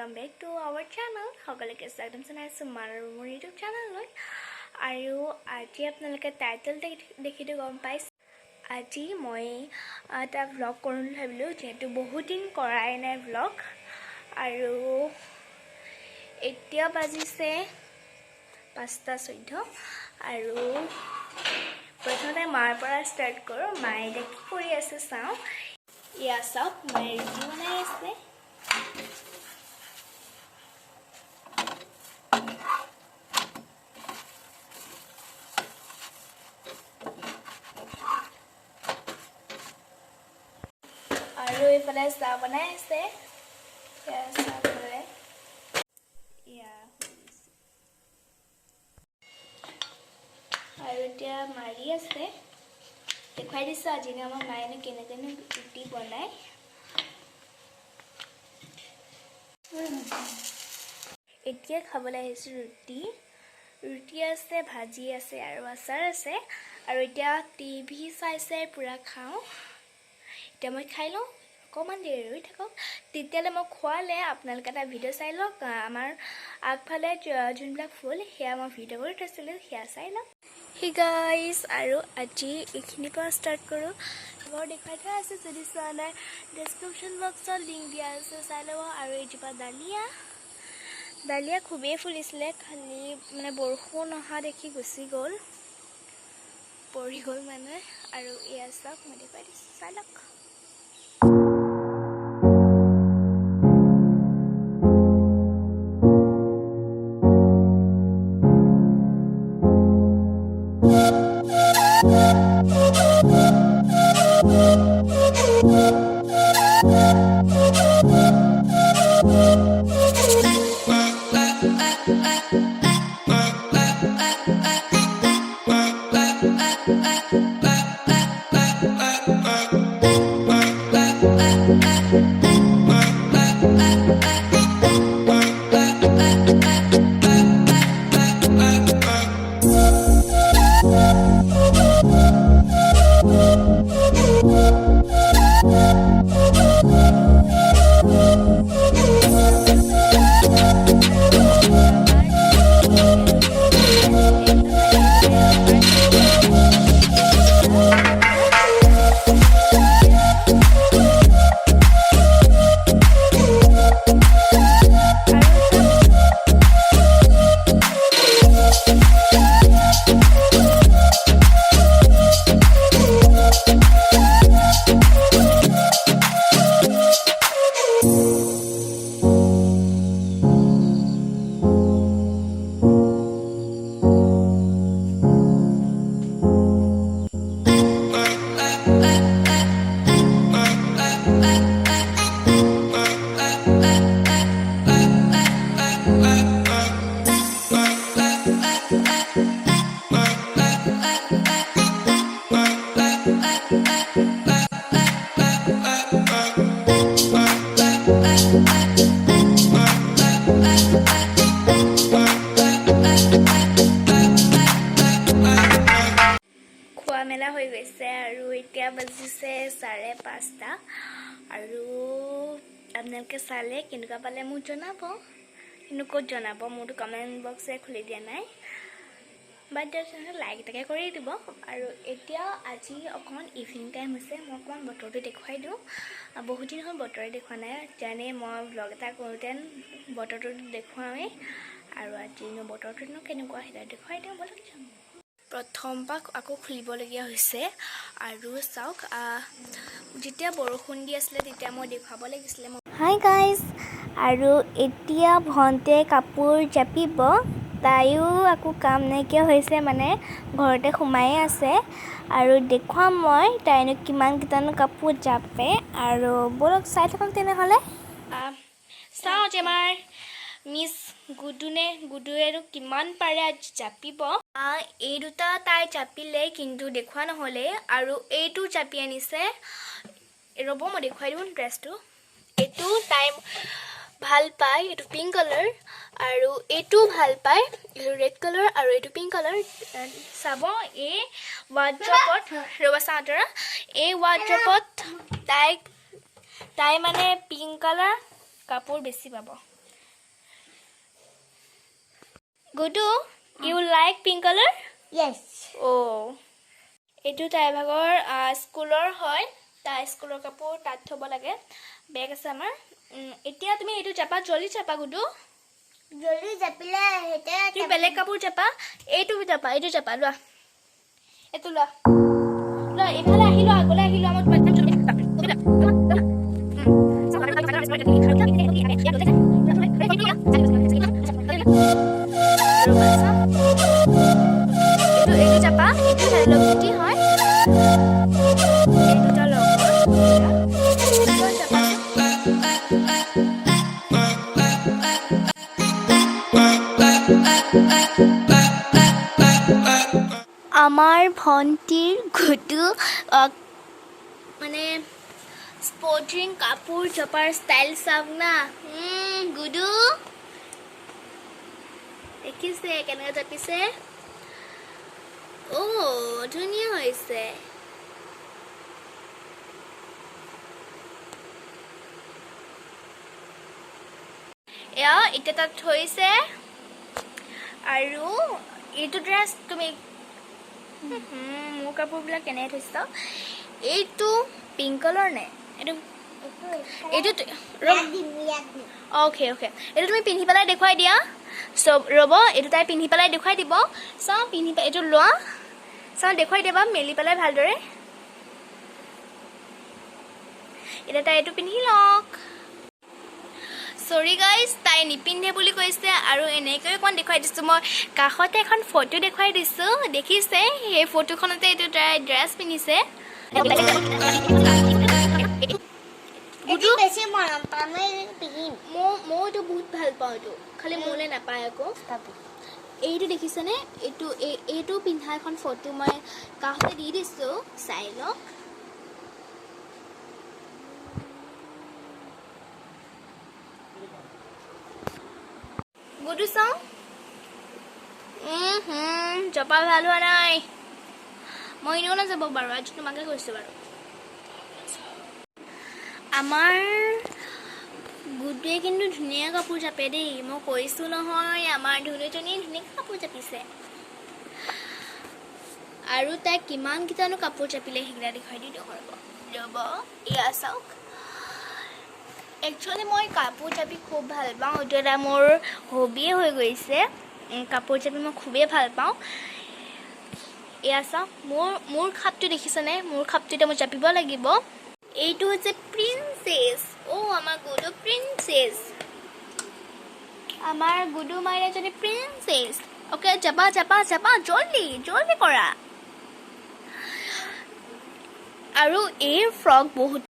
welcome back to our channel. সকলোকে স্বাগতম জনাইছো মোৰ YouTube channel-লৈ আৰু আজি আপোনালোকে টাইটেল দেখিটো গম পাইছে আজি মই এটা vlog কৰিম ভাবিলো যেহেতু বহুত দিন কৰাই নাই vlog আৰু এতিয়া বাজিছে 5:14 আৰু প্ৰথমতে মাৰ পৰা ষ্টাৰ্ট কৰো মায়ে কি কৰি আছে চাও ইয়া সব মায়ে ৰুটি বনাই আছে আৰু এইফালে চাহ বনাই আছে চাহ বনাই ইয়া আৰু এতিয়া মাৰি আছে দেখুৱাই দিছো আজি আমাৰ মায়েনো কেনেকৈ ৰুটি বনায় এতিয়া খাবলৈ আহিছো ৰুটি আছে ভাজি আছে আৰু আচাৰ আছে আৰু এতিয়া টিভি চাইছে পুৰা খাওঁ এতিয়া মই খাই লওঁ অকণমান দেৰি ৰৈ থাকক তেতিয়ালে মই খোৱালে আপোনালোকে এটা ভিডিঅ' চাই লওক আমাৰ আগফালে যোনবিলাক ফুল সেয়া মই ভিডিঅ' কৰি থৈছিলোঁ সেয়া চাই লওক হে গাইজ আৰু আজি এইখিনিৰ পৰা ষ্টাৰ্ট কৰোঁ ঘৰ দেখুৱাই থোৱা আছে যদি চোৱা নাই ডেছক্ৰিপশ্যন বক্সত লিংক দিয়া আছে চাই ল'ব আৰু এইজোপা ডালিয়া খুবেই ফুলিছিলে খালি মানে বৰষুণ অহা দেখি গুচি গ'ল পৰি গ'ল মানে আৰু এয়া চাওক মই দেখুৱাই দিছোঁ চাই লওক খোৱা মেলা হৈ গৈছে আৰু এতিয়া বাজিছে 5:30 আৰু আপোনালোকে চালে কেনেকুৱা পালে মোক জনাব কিন্তু ক'ত জনাব মোৰতো কমেণ্ট বক্সে খুলি দিয়া নাই বাট লাইক এটাকে কৰি দিব আৰু এতিয়া আজি অকণমান ইভিনিং টাইম হৈছে মই অকণমান বতৰটো দেখুৱাই দিওঁ বহুত দিন হ'ল বতৰে দেখুওৱা নাই জানে মই ভ্লগ এটা কৰোঁতে বতৰটো দেখুৱাওঁৱেই আৰু আজিনো বতৰটোনো কেনেকুৱা সেইটা দেখুৱাই দিওঁ বলক প্ৰথম পাক আকৌ খুলিবলগীয়া হৈছে আৰু চাওক যেতিয়া বৰষুণ দি আছিলে তেতিয়া মই দেখুৱাব লাগিছিলে হাই গাইজ আৰু এতিয়া ভণ্টে কাপোৰ জাপিব তাইও আকৌ কাম নাইকিয়া হৈছে মানে ঘৰতে সোমাই আছে আৰু দেখুৱাম মই তাইনো কিমানকেইটানো কাপোৰ জাপে আৰু বলক চাই থাকক তেনেহ'লে চাওঁ যে আমাৰ মিছ গুডুৱেনো কিমান পাৰে আজি জাপিব এই দুটা তাই জাপিলে কিন্তু দেখুওৱা নহ'লে আৰু এইটো জাপি আনিছে ৰ'ব মই দেখুৱাই দিওঁ ড্ৰেছটো এইটো তাই ভাল পায় এইটো পিংক কালাৰ আৰু এইটো ভাল পায় এইটো ৰেড কালাৰ আৰু এইটো পিংক কালাৰ চাব এই ৱাৰ্ড্ৰপত ৰ'বা চাওঁতৰা এই ৱাৰ্ড্ৰপত তাই মানে পিংক কালাৰ কাপোৰ বেছি পাব গুডু you like pink colour Yes. অ' এইটো তাইৰ ভাগৰ স্কুলৰ হয় তাই স্কুলৰ কাপোৰ তাত থ'ব লাগে বেগ আছে আমাৰ এতিয়া তুমি এইটো চাপা জলদি চাপা গুডু জলদি জাপিলে হেতে তুমি বেলেগ কাপোৰ চাপা এইটো চাপা লোৱা এইটো লোৱা লোৱা এইফালে আহিলো আগলৈ আহিলো আমাৰ এইটো চাপা এইটো লগটি হয় এই দুটা লগত আমাৰ ভণ্টিৰ গুডু মানে স্পৰ্টিং কাপোৰ জপাৰ ষ্টাইল চাওক না গুডু দেখিছে কেনেকৈ জাপিছে ধুনীয়া হৈছে এয়া এতিয়া তাত থৈছে আৰু এইটো ড্ৰেছ তুমি মোৰ কাপোৰবিলাক কেনেকৈ থৈছ এইটো পিংক কালাৰ নে এইটো অ'কে এইটো তুমি পিন্ধি পেলাই দেখুৱাই দিয়া চব ৰ'ব এইটো তাই পিন্ধি পেলাই দেখুৱাই দিব চাওঁ পিন্ধি এইটো লোৱা চাওঁ দেখুৱাই দিবা মেলি পেলাই ভালদৰে এতিয়া তাই এইটো পিন্ধি লওক চৰি গাইজ তাই নিপিন্ধে বুলি কৈছে আৰু এনেকৈ অকণ দেখুৱাই দিছোঁ মই কাষতে এখন ফটো দেখুৱাই দিছোঁ দেখিছে সেই ফটোখনতে এইটো তাই ড্ৰেছ পিন্ধিছে মইতো বহুত ভাল পাওঁ এইটো খালি মোলৈ নাপায় আকৌ এইটো দেখিছেনে এইটো পিন্ধা এখন ফটো মই কাষতে দি দিছোঁ চাই লওক গুডু চাওঁ জপা ভাল হোৱা নাই মই এনেও নাযাব বাৰু আজি তোমাকে কৈছোঁ বাৰু আমাৰ গুডুৱে কিন্তু ধুনীয়া কাপোৰ জাপে দেই মই কৈছোঁ নহয় আমাৰ ধুনুজনীয়ে ধুনীয়াকৈ কাপোৰ জাপিছে আৰু তাই কিমানকেইটানো কাপোৰ জাপিলে সেইকেইটা দেখুৱাই দি ৰ'ব এয়া চাওক একচুৱেলি মই কাপোৰ জাপি খুব ভাল পাওঁ এইটো এটা মোৰ হবিয়ে হৈ গৈছে কাপোৰ জাপি মই খুবেই ভাল পাওঁ এয়া চাওক মোৰ খাপটো দেখিছেনে মোৰ খাপটো এতিয়া মই জাপিব লাগিব এইটো হৈছে প্ৰিন্সেছ আমাৰ গুডু প্ৰিন্সেছ আমাৰ গুডু মাইনা এজনী প্ৰিন্সেছ অ'কে জাপা জলদি কৰা আৰু এই ফ্ৰক বহুত